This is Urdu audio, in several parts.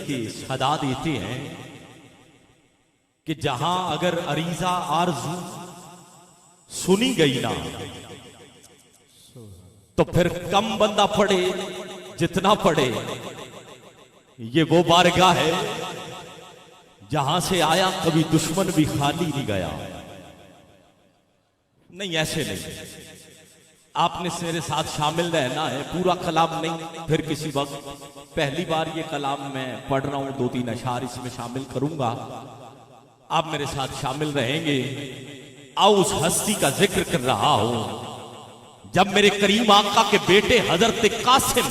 کی صدا دیتے ہیں کہ جہاں اگر عریضہ آرزو سنی گئی نا تو پھر کم بندہ پڑے جتنا پڑے، یہ وہ بارگاہ ہے جہاں سے آیا کبھی دشمن بھی خالی نہیں گیا۔ نہیں ایسے نہیں، آپ نے میرے ساتھ شامل رہنا ہے، پورا کلام نہیں، پھر کسی وقت پہلی بار یہ کلام میں پڑھ رہا ہوں، 2-3 اشعار اس میں شامل کروں گا، آپ میرے ساتھ شامل رہیں گے۔ آؤ اس ہستی کا ذکر کر رہا ہوں جب میرے کریم آقا کے بیٹے حضرت قاسم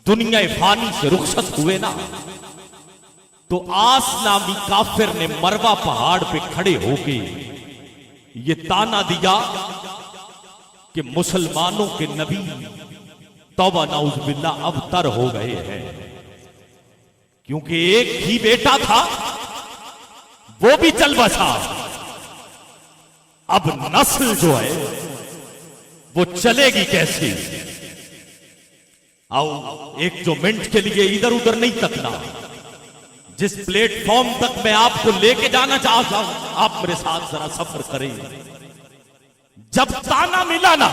دنیا فانی سے رخصت ہوئے نا، تو آس نامی کافر نے مروہ پہاڑ پہ کھڑے ہو کے یہ تانا دیا کہ مسلمانوں کے نبی توبہ نعوذ باللہ اب تر ہو گئے ہیں، کیونکہ ایک ہی بیٹا تھا وہ بھی چل بسا، اب نسل جو ہے وہ چلے گی کیسے؟ آؤ ایک جو منٹ کے لیے ادھر ادھر نہیں تکنا، جس پلیٹ فارم تک میں آپ کو لے کے جانا چاہتا ہوں آپ میرے ساتھ ذرا سفر کریں۔ جب تانا ملا نا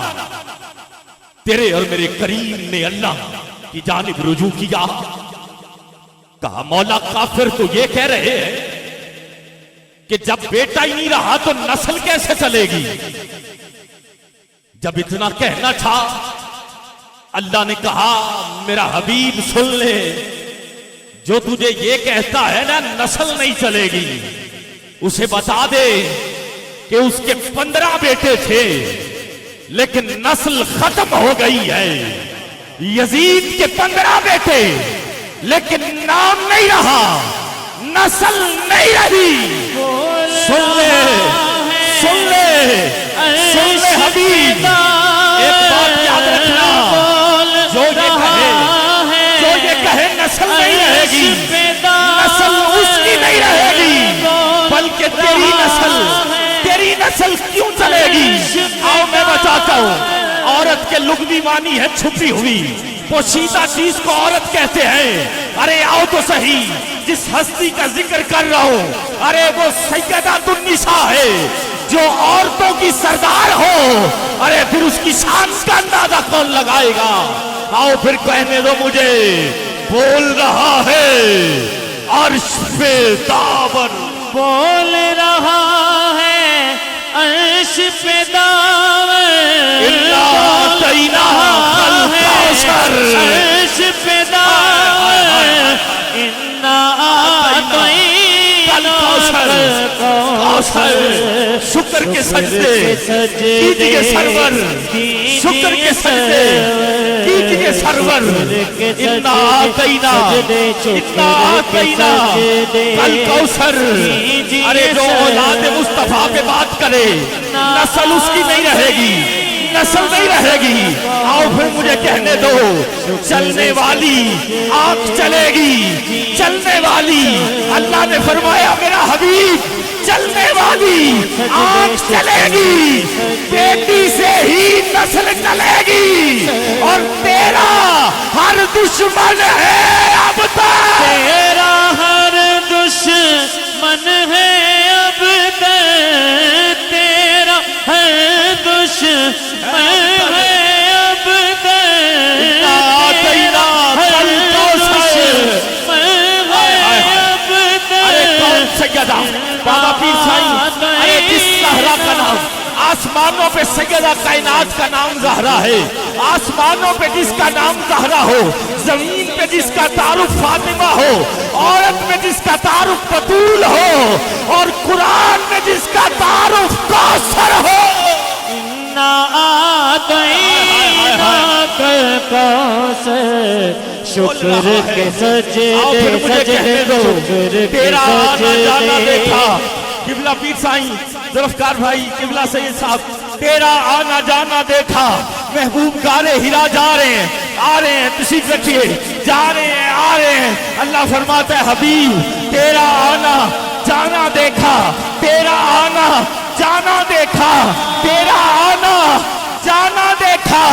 تیرے اور میرے کریم نے اللہ کی جانب رجوع کیا، کہا مولا کافر تو یہ کہہ رہے ہیں کہ جب بیٹا ہی نہیں رہا تو نسل کیسے چلے گی؟ جب اتنا کہنا تھا اللہ نے کہا میرا حبیب سن لے، جو تجھے یہ کہتا ہے نا نسل نہیں چلے گی، اسے بتا دے کہ اس کے 15 بیٹے تھے لیکن نسل ختم ہو گئی ہے۔ یزید کے 15 بیٹے لیکن نام نہیں رہا، نسل نہیں رہی۔ سن لے سن لے سن لے حبیب، ایک بات یاد رکھنا، جو یہ کہے نسل نہیں رہے گی، نسل اس کی نہیں رہے گی بلکہ تیری نسل کیوں چلے گی؟ آؤ میں بتاتا ہوں، عورت کے لغوی معنی ہے چھپی ہوئی، پوشیدہ چیز کو عورت کہتے ہیں۔ ارے آؤ تو صحیح، جس ہستی کا ذکر کر رہا ہوں ارے وہ سیدۃ النساء ہے جو عورتوں کی سردار ہو، ارے پھر اس کی شان کا اندازہ کون لگائے گا؟ آؤ پھر کہنے دو مجھے، بول رہا ہے عرش پہ داور، بول رہا ہے عرش پہ داور، اِنَّا أَعْطَيْنَاكَ الْكَوْثَرَ، عرش پہ داور، اِنَّا أَعْطَيْنَاكَ الْكَوْثَرَ۔ شکر کے سجدے کیجئے سرور، شکر کے سجدے کیجئے سرور، اِنَّا أَعْطَيْنَاكَ الْكَوْثَرَ۔ ارے جو اولاد مصطفیٰ پہ بات کرے نسل اس کی نہیں رہے گی، نسل نہیں رہے گی۔ آؤ پھر مجھے کہنے دو، چلنے والی آنکھ چلے گی، چلنے والی، اللہ نے فرمایا میرا حبیب چلنے والی آنکھ چلے گی، بیٹی سے ہی نسل چلے گی، اور تیرا ہر دشمن ہے اب تک، تیرا ہر دشمن ہے اب تک، تیرا ہر دشمن ہے اب تک، سیدہ بابا پیر سائیں، ارے جس زہرا کا نام آسمانوں پہ سیدہ کائنات کا نام زہرا ہے، آسمانوں پہ جس کا نام زہرا ہو، زمین پہ جس کا تعارف فاطمہ ہو، عورت میں جس کا تعارف بطول ہو، اور قرآن میں جس کا تعارف کوثر ہو۔ اِنَّا أَعْطَيْنَاكَ الْكَوْثَرَ، شکر کے سجدے سجدے شکر کے سجدے۔ قبلہ پیر سائیں ذوالفقار بھائی، قبلہ سید صاحب، تیرا آنا جانا دیکھا، محبوب گارے ہیرا جا رہے ہیں آ رہے ہیں، تشریف رکھیے، جا رہے ہیں آ رہے ہیں۔ اللہ فرماتا ہے حبیب تیرا آنا جانا دیکھا، تیرا آنا جانا دیکھا، تیرا آنا جانا دیکھا،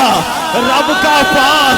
رب کا پاک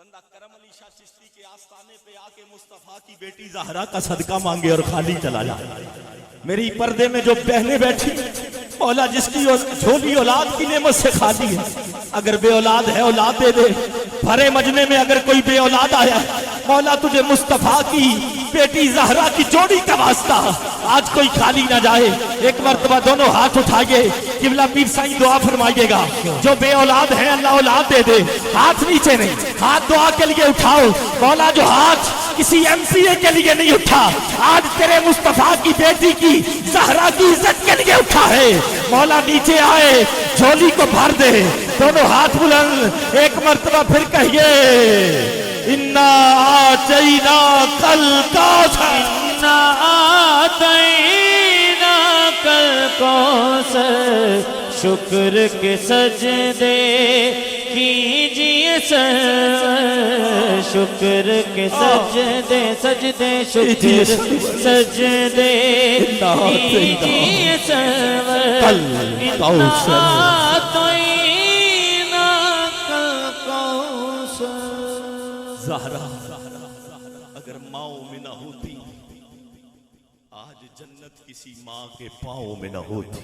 بندہ کرم علی شاہ چشتی کے آستانے پہ آ کے مصطفیٰ کی بیٹی زہرا کا صدقہ مانگے اور خالی چلا جائے. میری پردے میں جو بہنیں بیٹھی مولا جس کی جھولی اولاد کی نعمت سے خالی ہے, اگر بے اولاد ہے اولاد دے دے. بھرے مجمع میں اگر کوئی بے اولاد آیا مولا تجھے مصطفیٰ کی بیٹی زہرا کی جوڑی کا واسطہ آج کوئی خالی نہ جائے. ایک مرتبہ دونوں ہاتھ اٹھائیے, قبلہ پیر سائیں دعا فرمائیے گا. جو بے اولاد ہے اللہ اولاد دے دے. ہاتھ نیچے نہیں, ہاتھ دعا کے لیے اٹھاؤ. مولا جو ہاتھ کسی ایم پی اے کے لیے نہیں اٹھا آج تیرے مصطفیٰ کی بیٹی کی زہرا کی عزت کے لیے اٹھا ہے. مولا نیچے آئے, جھولی کو بھر دے. دونوں ہاتھ بلند, ایک مرتبہ پھر کہیے اِنَّا آتَيْنَاكَ الْكَوْثَرَ اِنَّا آتَيْنَاكَ الْكَوْثَرَ. شکر کے سجدے کیجئے سرور, شکر کے سجدے سجدے شکر سجدے کیجئے سرور. اِنَّا آتَيْنَاكَ الْكَوْثَرَ. زہرا اگر ماؤں میں نہ ہوتی آج جنت کسی ماں کے پاؤں میں نہ ہوتی.